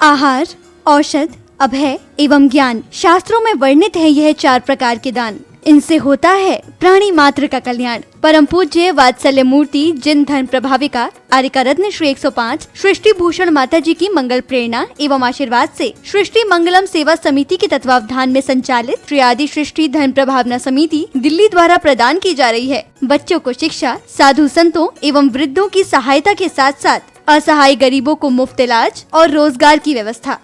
आहार, औषध, अभय एवं ज्ञान। शास्त्रों में वर्णित है यह 4 प्रकार के दान। इनसे होता है प्राणी मात्र का कल्याण। परम पूज्य वात्सल्य मूर्ति जिन धर्म प्रभाविका आर्यका रत्न श्री 105 सृष्टि भूषण माता जी की मंगल प्रेरणा एवं आशीर्वाद से सृष्टि मंगलम सेवा समिति के तत्वावधान में संचालित श्री आदि सृष्टि धर्म प्रभावना समिति दिल्ली द्वारा प्रदान की जा रही है। बच्चों को शिक्षा, साधु संतों एवं वृद्धों की सहायता के साथ साथ असहाय गरीबों को मुफ्त इलाज और रोजगार की व्यवस्था।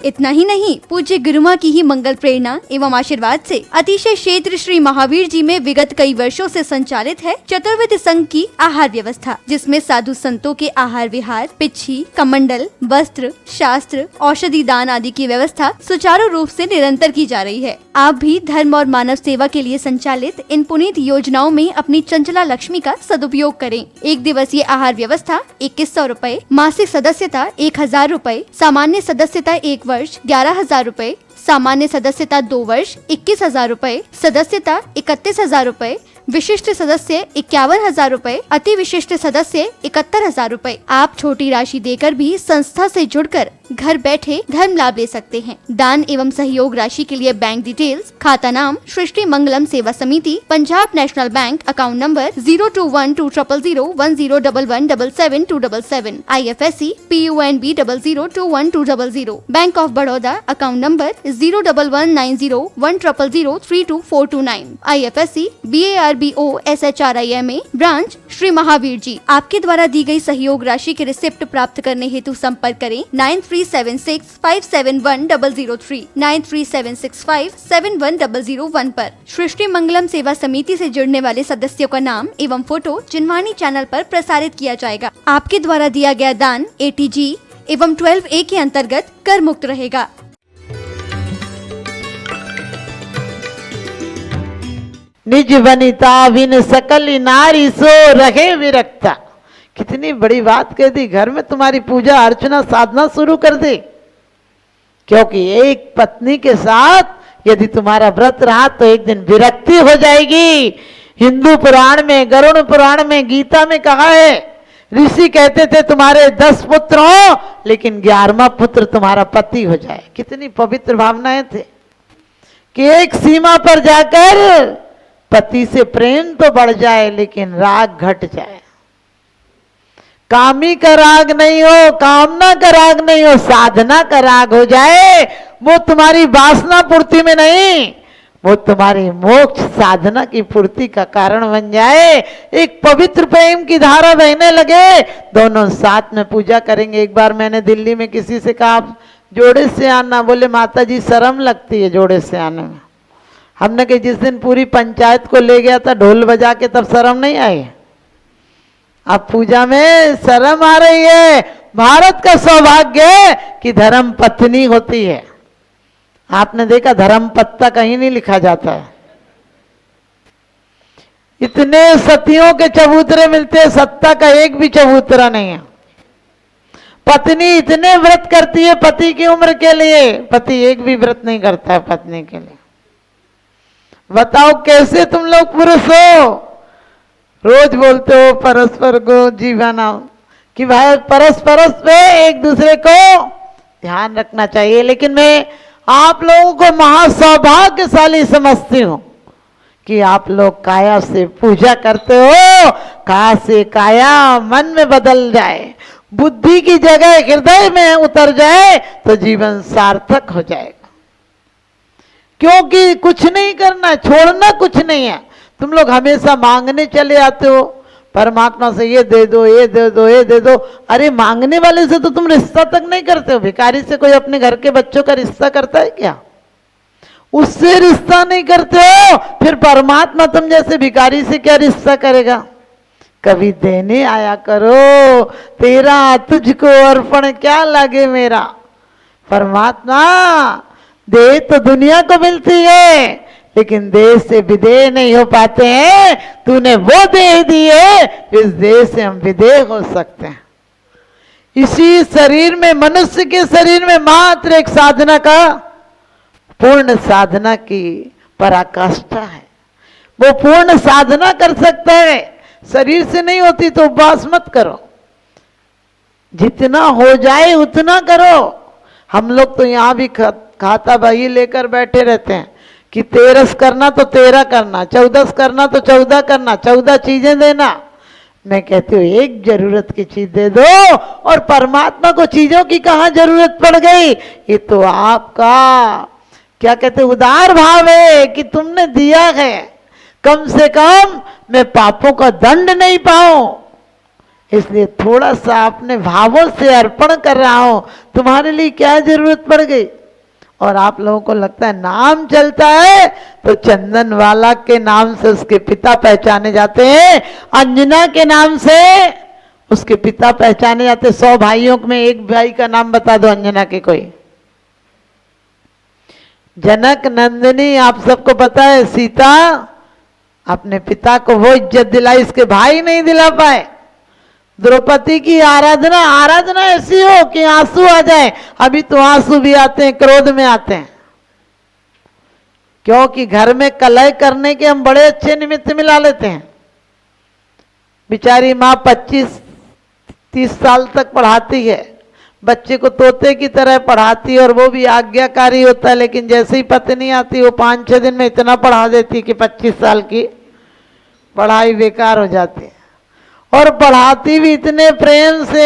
इतना ही नहीं, पूज्य गुरुमा की ही मंगल प्रेरणा एवं आशीर्वाद से अतिशय क्षेत्र श्री महावीर जी में विगत कई वर्षों से संचालित है चतुर्विध संघ की आहार व्यवस्था, जिसमें साधु संतों के आहार विहार, पिच्छी, कमंडल, वस्त्र, शास्त्र, औषधि दान आदि की व्यवस्था सुचारू रूप से निरंतर की जा रही है। आप भी धर्म और मानव सेवा के लिए संचालित इन पुनीत योजनाओं में अपनी चंचला लक्ष्मी का सदुपयोग करें। 1 दिवसीय आहार व्यवस्था 2100 रूपए, मासिक सदस्यता 1000 रूपए, सामान्य सदस्यता 1 वर्ष 11,000 रूपए, सामान्य सदस्यता 2 वर्ष 21,000 रूपए, सदस्यता 31,000 रूपए, विशिष्ट सदस्य 51,000 रूपए, अति विशिष्ट सदस्य 71,000 रूपए। आप छोटी राशि देकर भी संस्था से जुड़कर घर बैठे धर्म लाभ ले सकते हैं। दान एवं सहयोग राशि के लिए बैंक डिटेल्स, खाता नाम सृष्टि Mangalam Seva Samiti, Punjab National Bank, account number 02120010117777, IFSC PUNB 00212000, Bank of Baroda, account number 011901000324229, IFSC BARBO SHRIMA, branch Shri Mahavir ji. आपके द्वारा दी गई सहयोग राशि के रिसिप्ट प्राप्त करने हेतु संपर्क करें 9376571003, 9376571001 पर। सृष्टि मंगलम सेवा समिति से जुड़ने वाले सदस्यों का नाम एवं फोटो जिनवाणी चैनल पर प्रसारित किया जाएगा। आपके द्वारा दिया गया दान ATG एवं 12A के अंतर्गत कर मुक्त रहेगा। निज वनिता बिन सकल नारी सो रहे विरक्ता। कितनी बड़ी बात कह दी। घर में तुम्हारी पूजा अर्चना साधना शुरू कर दे, क्योंकि एक पत्नी के साथ यदि तुम्हारा व्रत रहा तो एक दिन विरक्ति हो जाएगी। हिंदू पुराण में, गरुड़ पुराण में, गीता में कहा है, ऋषि कहते थे तुम्हारे 10 पुत्र हो लेकिन 11वां पुत्र तुम्हारा पति हो जाए। कितनी पवित्र भावनाएं थे कि एक सीमा पर जाकर पति से प्रेम तो बढ़ जाए लेकिन राग घट जाए। कामी का राग नहीं हो, कामना का राग नहीं हो, साधना का राग हो जाए। वो तुम्हारी वासना पूर्ति में नहीं, वो तुम्हारी मोक्ष साधना की पूर्ति का कारण बन जाए। एक पवित्र प्रेम की धारा बहने लगे, दोनों साथ में पूजा करेंगे। एक बार मैंने दिल्ली में किसी से कहा आप जोड़े से आना, बोले माता जी शर्म लगती है जोड़े से आने में। हमने कहा जिस दिन पूरी पंचायत को ले गया था ढोल बजा के, तब शर्म नहीं आई। अब पूजा में शर्म आ रही है। भारत का सौभाग्य है कि धर्म पत्नी होती है। आपने देखा धर्म पत्ता कहीं नहीं लिखा जाता है। इतने सतियों के चबूतरे मिलते हैं, सत्ता का एक भी चबूतरा नहीं है। पत्नी इतने व्रत करती है पति की उम्र के लिए, पति एक भी व्रत नहीं करता है पत्नी के लिए। बताओ कैसे तुम लोग पुरुष हो। रोज बोलते हो परस्पर को जीवन आओ कि भाई परस्पर पे एक दूसरे को ध्यान रखना चाहिए, लेकिन मैं आप लोगों को महासौभाग्यशाली समझती हूँ कि आप लोग काया से पूजा करते हो। काया से काया मन में बदल जाए, बुद्धि की जगह हृदय में उतर जाए तो जीवन सार्थक हो जाएगा। क्योंकि कुछ नहीं करना, छोड़ना कुछ नहीं है। तुम लोग हमेशा मांगने चले आते हो परमात्मा से, ये दे दो, ये दे दो, ये दे दो। अरे मांगने वाले से तो तुम रिश्ता तक नहीं करते हो। भिखारी से कोई अपने घर के बच्चों का रिश्ता करता है क्या? उससे रिश्ता नहीं करते हो, फिर परमात्मा तुम जैसे भिखारी से क्या रिश्ता करेगा? कभी देने आया करो, तेरा तुझको अर्पण क्या लगे मेरा। परमात्मा दे तो दुनिया को मिलती है, लेकिन देश से विदेह नहीं हो पाते हैं। तूने वो देह दिए, इस देह से हम विदेह हो सकते हैं। इसी शरीर में, मनुष्य के शरीर में मात्र एक साधना का पूर्ण साधना की पराकाष्ठा है। वो पूर्ण साधना कर सकता है, शरीर से नहीं होती तो उपवास मत करो, जितना हो जाए उतना करो। हम लोग तो यहाँ भी खाता बही लेकर बैठे रहते हैं कि 13 करना तो 13 करना, 14 करना तो 14 करना, 14 चीजें देना। मैं कहती हूँ एक जरूरत की चीज दे दो, और परमात्मा को चीजों की कहाँ जरूरत पड़ गई। ये तो आपका क्या कहते उदार भाव है कि तुमने दिया है, कम से कम मैं पापों का दंड नहीं पाऊं, इसलिए थोड़ा सा अपने भावों से अर्पण कर रहा हूं। तुम्हारे लिए क्या जरूरत पड़ गई। और आप लोगों को लगता है नाम चलता है तो चंदन वाला के नाम से उसके पिता पहचाने जाते हैं, अंजना के नाम से उसके पिता पहचाने जाते। 100 भाइयों में एक भाई का नाम बता दो अंजना के कोई। जनक नंदिनी आप सबको पता है, सीता अपने पिता को वो इज्जत दिलाई, इसके भाई नहीं दिला पाए। द्रौपदी की आराधना ऐसी हो कि आंसू आ जाए। अभी तो आंसू भी आते हैं, क्रोध में आते हैं, क्योंकि घर में कलह करने के हम बड़े अच्छे निमित्त मिला लेते हैं। बेचारी माँ 25-30 साल तक पढ़ाती है, बच्चे को तोते की तरह पढ़ाती है, और वो भी आज्ञाकारी होता है, लेकिन जैसे ही पत्नी आती वो 5-6 दिन में इतना पढ़ा देती कि 25 साल की पढ़ाई बेकार हो जाती है। और पढ़ाती भी इतने प्रेम से,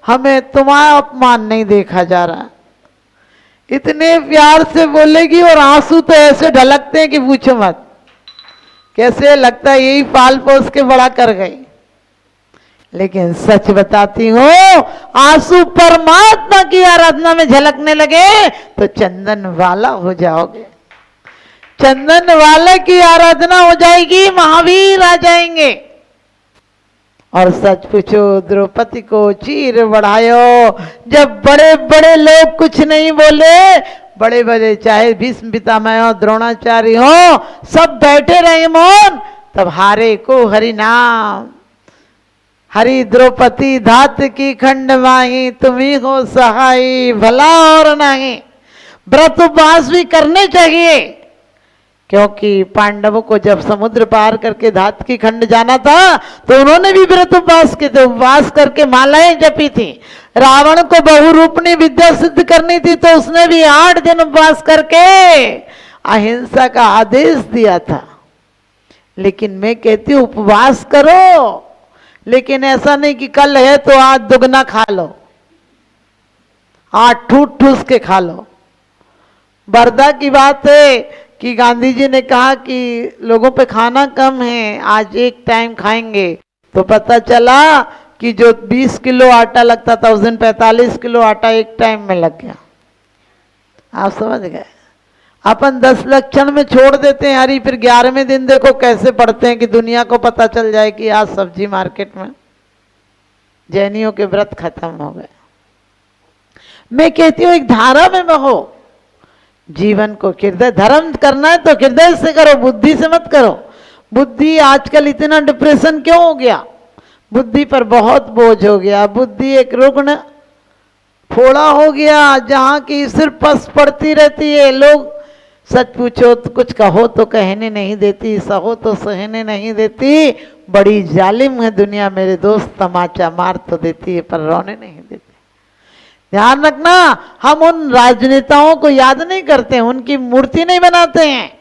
हमें तुम्हारा अपमान नहीं देखा जा रहा, इतने प्यार से बोलेगी, और आंसू तो ऐसे ढलकते हैं कि पूछो मत, कैसे लगता है यही पाल पोस के बड़ा कर गई। लेकिन सच बताती हूं, आंसू परमात्मा की आराधना में झलकने लगे तो चंदन वाला हो जाओगे, चंदन वाले की आराधना हो जाएगी, महावीर आ जाएंगे। और सच पूछो, द्रौपदी को चीर बढ़ायो, जब बड़े बड़े लोग कुछ नहीं बोले, बड़े बड़े चाहे भीष्म पितामह हो, द्रोणाचार्य हो, सब बैठे रहे मौन, तब हारे को हरि नाम, हरि द्रौपदी धात की खंड माही, तुम्ही हो सहाई भला और नहीं। व्रत उपवास भी करने चाहिए, क्योंकि पांडवों को जब समुद्र पार करके धात की खंड जाना था तो उन्होंने भी व्रत उपवास किए थे, उपवास करके मालाएं जपी थी। रावण को बहुरूपणी विद्या सिद्ध करनी थी तो उसने भी 8 दिन उपवास करके अहिंसा का आदेश दिया था। लेकिन मैं कहती हूँ उपवास करो, लेकिन ऐसा नहीं कि कल है तो आज दुगना खा लो, आज ठूस ठूस के खा लो। बरदा की बात है कि गांधी जी ने कहा कि लोगों पे खाना कम है, आज एक टाइम खाएंगे, तो पता चला कि जो 20 किलो आटा लगता था उस दिन 45 किलो आटा एक टाइम में लग गया। आप समझ गए। अपन 10 लक्षण में छोड़ देते हैं हरी, फिर 11वें दिन देखो कैसे पढ़ते हैं कि दुनिया को पता चल जाए कि आज सब्जी मार्केट में। जैनियों के व्रत खत्म हो गए। मैं कहती हूँ एक धारा में बहो, जीवन को हृदय धर्म करना है तो हृदय से करो, बुद्धि से मत करो। बुद्धि आजकल इतना डिप्रेशन क्यों हो गया, बुद्धि पर बहुत बोझ हो गया। बुद्धि एक रुग्ण फोड़ा हो गया, जहाँ की सिर्फ पस पड़ती रहती है। लोग सच पूछो तो कुछ कहो तो कहने नहीं देती, सहो तो सहने नहीं देती। बड़ी जालिम है दुनिया मेरे दोस्त, तमाचा मार तो देती है पर रोने नहीं देती। ध्यान रखना, हम उन राजनेताओं को याद नहीं करते हैं, उनकी मूर्ति नहीं बनाते हैं,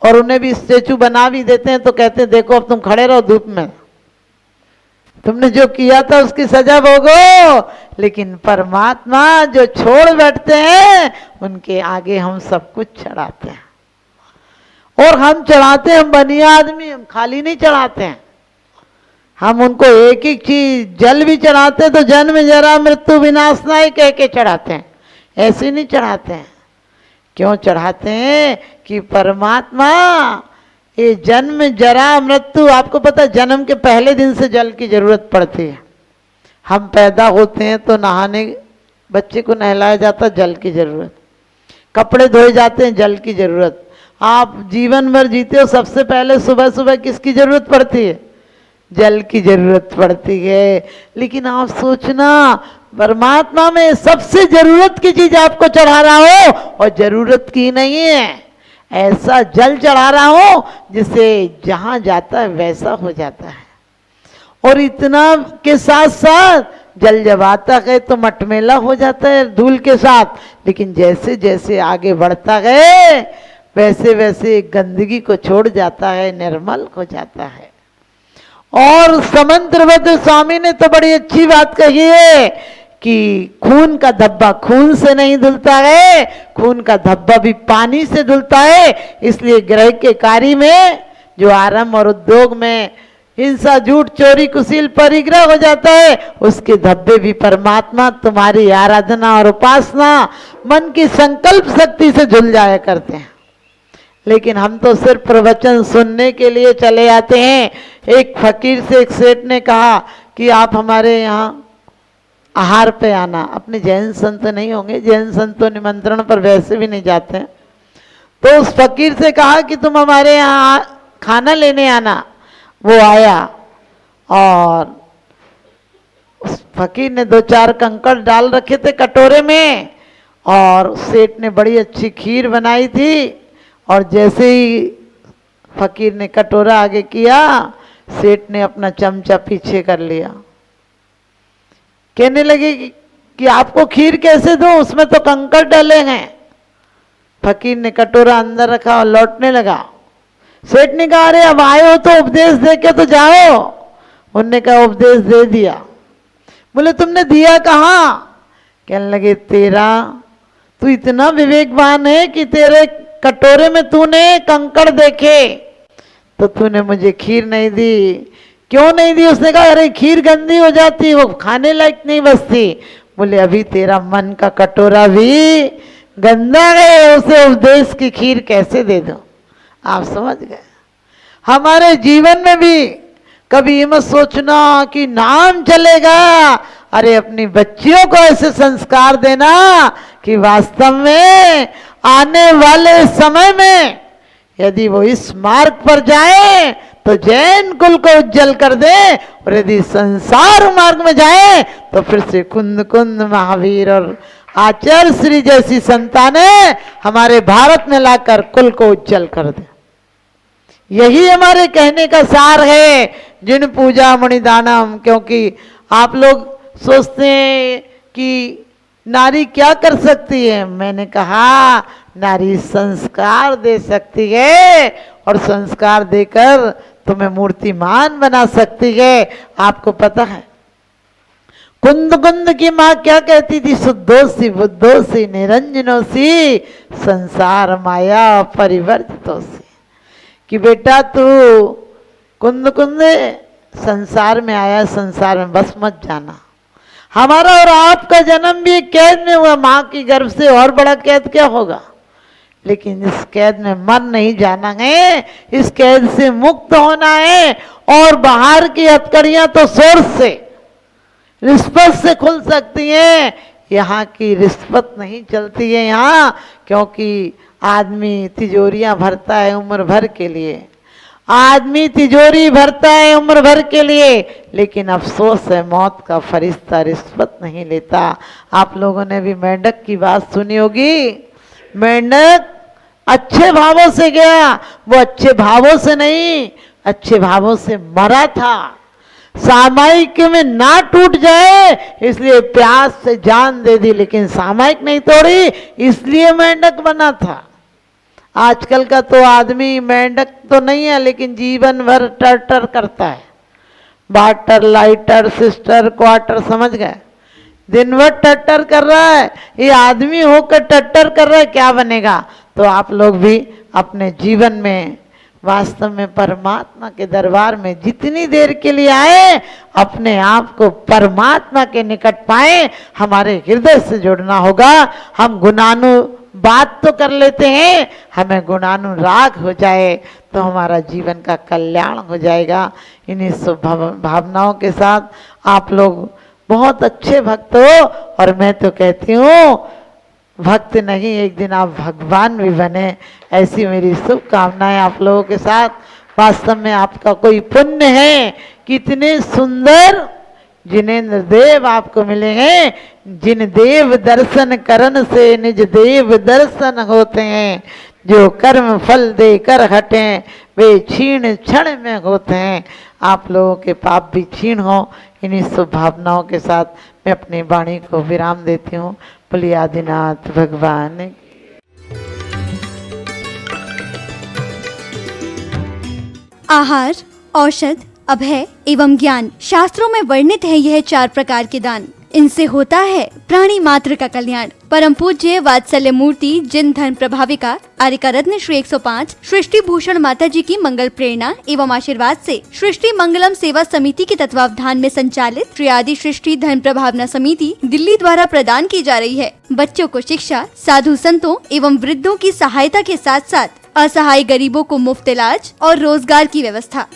और उन्हें भी स्टेचू बना भी देते हैं तो कहते हैं देखो अब तुम खड़े रहो धूप में, तुमने जो किया था उसकी सजा भोगो। लेकिन परमात्मा जो छोड़ बैठते हैं उनके आगे हम सब कुछ चढ़ाते हैं। और हम चढ़ाते हैं, हम बनिया आदमी, हम खाली नहीं चढ़ाते हैं। हम उनको एक एक चीज, जल भी चढ़ाते हैं तो जन्म जरा मृत्यु विनाश नहीं कह के चढ़ाते हैं, ऐसे नहीं चढ़ाते हैं। क्यों चढ़ाते हैं कि परमात्मा ये जन्म जरा मृत्यु, आपको पता है जन्म के पहले दिन से जल की जरूरत पड़ती है। हम पैदा होते हैं तो नहाने, बच्चे को नहलाया जाता, जल की जरूरत। कपड़े धोए जाते हैं, जल की जरूरत। आप जीवन भर जीते हो, सबसे पहले सुबह सुबह किसकी जरूरत पड़ती है? जल की जरूरत पड़ती है। लेकिन आप सोचना, परमात्मा में सबसे जरूरत की चीज आपको चढ़ा रहा हो और जरूरत की नहीं है, ऐसा जल चढ़ा रहा हो जिसे जहां जाता है वैसा हो जाता है। और इतना के साथ साथ जल जब आता है तो मटमेला हो जाता है धूल के साथ, लेकिन जैसे जैसे आगे बढ़ता है वैसे वैसे गंदगी को छोड़ जाता है, निर्मल हो जाता है। और समंत्रभद्र स्वामी ने तो बड़ी अच्छी बात कही है कि खून का धब्बा खून से नहीं धुलता है, खून का धब्बा भी पानी से धुलता है। इसलिए ग्रह के कार्य में जो आरंभ और उद्योग में हिंसा, झूठ, चोरी, कुशील, परिग्रह हो जाता है, उसके धब्बे भी परमात्मा तुम्हारी आराधना और उपासना मन की संकल्प शक्ति से धुल जाया करते हैं। लेकिन हम तो सिर्फ प्रवचन सुनने के लिए चले आते हैं। एक फकीर से एक सेठ ने कहा कि आप हमारे यहाँ आहार पे आना। अपने जैन संत नहीं होंगे, जैन संत तो निमंत्रण पर वैसे भी नहीं जाते हैं। तो उस फकीर से कहा कि तुम हमारे यहाँ खाना लेने आना। वो आया और उस फकीर ने 2-4 कंकड़ डाल रखे थे कटोरे में, और सेठ ने बड़ी अच्छी खीर बनाई थी। और जैसे ही फकीर ने कटोरा आगे किया, सेठ ने अपना चमचा पीछे कर लिया। कहने लगे कि आपको खीर कैसे दूं, उसमें तो कंकड़ डले हैं। फकीर ने कटोरा अंदर रखा और लौटने लगा। सेठ ने कहा, अरे अब आए हो तो उपदेश दे के तो जाओ। उनने कहा उपदेश दे दिया। बोले तुमने दिया कहाँ? कहने लगे तेरा तू इतना विवेकवान है कि तेरे कटोरे में तूने कंकड़ देखे तो तूने मुझे खीर नहीं दी। क्यों नहीं दी? उसने कहा अरे खीर गंदी हो जाती, वो खाने लायक नहीं बचती। बोले अभी तेरा मन का कटोरा भी गंदा है, उसे उपदेश की खीर कैसे दे दो? आप समझ गए। हमारे जीवन में भी कभी ये मत सोचना कि नाम चलेगा। अरे अपनी बच्चियों को ऐसे संस्कार देना कि वास्तव में आने वाले समय में यदि वो इस मार्ग पर जाए तो जैन कुल को उज्जवल कर दे, और यदि संसार मार्ग में जाए तो फिर से कुंद कुंद, महावीर और आचार्य श्री जैसी संतानें हमारे भारत में लाकर कुल को उज्जवल कर दे। यही हमारे कहने का सार है। जिन पूजा मणिदानम, क्योंकि आप लोग सोचते हैं कि नारी क्या कर सकती है। मैंने कहा नारी संस्कार दे सकती है, और संस्कार देकर तुम्हें मूर्तिमान बना सकती है। आपको पता है कुंद कुंद की माँ क्या कहती थी? शुद्धोसी बुद्धोसी निरंजनोसी संसार माया परिवर्तितोसी, कि बेटा तू कुंद कुंद संसार में आया, संसार में बस मत जाना। हमारा और आपका जन्म भी कैद में हुआ, माँ की गर्भ से और बड़ा कैद क्या होगा? लेकिन इस कैद में मर नहीं जाना है, इस कैद से मुक्त होना है। और बाहर की हथकड़ियां तो सोर्स से, रिश्वत से खुल सकती हैं, यहाँ की रिश्वत नहीं चलती है यहाँ। क्योंकि आदमी तिजोरियां भरता है उम्र भर के लिए, आदमी तिजोरी भरता है उम्र भर के लिए, लेकिन अफसोस है मौत का फरिश्ता रिश्वत नहीं लेता। आप लोगों ने भी मेंढक की बात सुनी होगी। मेंढक अच्छे भावों से गया, वो अच्छे भावों से नहीं, अच्छे भावों से मरा था। सामायिक में ना टूट जाए इसलिए प्यास से जान दे दी, लेकिन सामायिक नहीं तोड़ी इसलिए मेंढक बना था। आजकल का तो आदमी मेंढक तो नहीं है, लेकिन जीवन भर टर करता है। वाटर, लाइटर, सिस्टर, क्वार्टर, समझ गए? दिन भर टट्टर कर रहा है। ये आदमी होकर टट्टर कर रहा है, क्या बनेगा? तो आप लोग भी अपने जीवन में वास्तव में परमात्मा के दरबार में जितनी देर के लिए आए, अपने आप को परमात्मा के निकट पाए। हमारे हृदय से जुड़ना होगा। हम गुणानु बात तो कर लेते हैं, हमें गुणानुराग हो जाए तो हमारा जीवन का कल्याण हो जाएगा। इन्हीं शुभ भावनाओं के साथ आप लोग बहुत अच्छे भक्त हो, और मैं तो कहती हूँ भक्त नहीं, एक दिन आप भगवान भी बने, ऐसी मेरी शुभकामनाएं आप लोगों के साथ। वास्तव में आपका कोई पुण्य है कितने सुंदर जिनेंद्र देव आपको मिले हैं। जिन देव दर्शन करन से निज देव दर्शन होते हैं, जो कर्म फल देकर हटे वे क्षीण क्षण में होते हैं। आप लोगों के पाप भी क्षीण हो। इन्हीं शुभ भावनाओं के साथ मैं अपनी वाणी को विराम देती हूँ। बोलिए आदिनाथ भगवान की। आहार, औषध, अभय एवं ज्ञान शास्त्रों में वर्णित है यह 4 प्रकार के दान। इनसे होता है प्राणी मात्र का कल्याण। परम पूज्य वात्सल्य मूर्ति जिन धर्म प्रभाविका आर्यका रत्न श्री 105 सृष्टि भूषण माता जी की मंगल प्रेरणा एवं आशीर्वाद से सृष्टि मंगलम सेवा समिति के तत्वावधान में संचालित श्री आदि सृष्टि धर्म प्रभावना समिति दिल्ली द्वारा प्रदान की जा रही है। बच्चों को शिक्षा, साधु संतों एवं वृद्धों की सहायता के साथ साथ असहाय गरीबों को मुफ्त इलाज और रोजगार की व्यवस्था।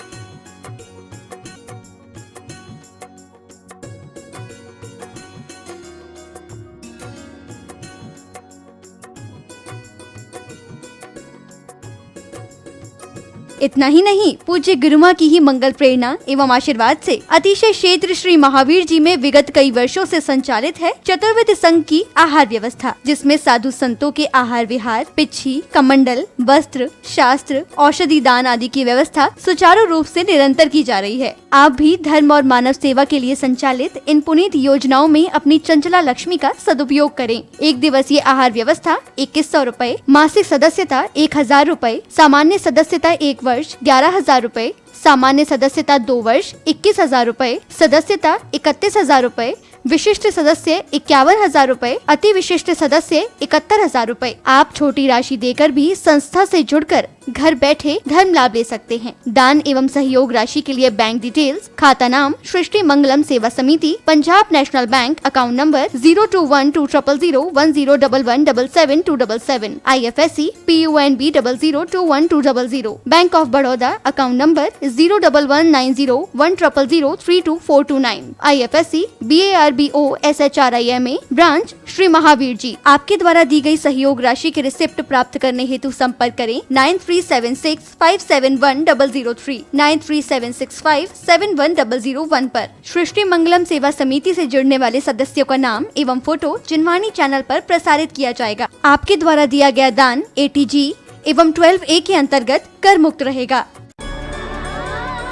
इतना ही नहीं, पूज्य गुरुमा की ही मंगल प्रेरणा एवं आशीर्वाद से अतिशय क्षेत्र श्री महावीर जी में विगत कई वर्षों से संचालित है चतुर्विध संघ की आहार व्यवस्था, जिसमें साधु संतों के आहार विहार, पिच्छी, कमंडल, वस्त्र, शास्त्र, औषधि दान आदि की व्यवस्था सुचारू रूप से निरंतर की जा रही है। आप भी धर्म और मानव सेवा के लिए संचालित इन पुनीत योजनाओं में अपनी चंचला लक्ष्मी का सदुपयोग करें। 1 दिवसीय आहार व्यवस्था 2100 रूपए, मासिक सदस्यता 1000 रूपए, सामान्य सदस्यता 1 वर्ष 11,000 रूपए, सामान्य सदस्यता 2 वर्ष 21,000 रूपए, सदस्यता 31,000 रूपए, विशिष्ट सदस्य 51,000 रूपए, अति विशिष्ट सदस्य 71,000 रूपए। आप छोटी राशि देकर भी संस्था से जुड़कर घर बैठे धर्म लाभ ले सकते हैं। दान एवं सहयोग राशि के लिए बैंक डिटेल्स, खाता नाम सृष्टि Mangalam Seva Samiti, Punjab National Bank, account number 02120010117777, IFSC PUNB 00212000, Bank of Baroda, account number 011901000324429, IFSC BARBO SHRIMA, branch Shri Mahavir ji. आपके द्वारा दी गई सहयोग राशि के रिसिप्ट प्राप्त करने हेतु संपर्क करें 9376571003, 9376571001 पर। सृष्टि मंगलम सेवा समिति से जुड़ने वाले सदस्यों का नाम एवं फोटो जिनवाणी चैनल पर प्रसारित किया जाएगा। आपके द्वारा दिया गया दान ATG एवं 12A के अंतर्गत कर मुक्त रहेगा।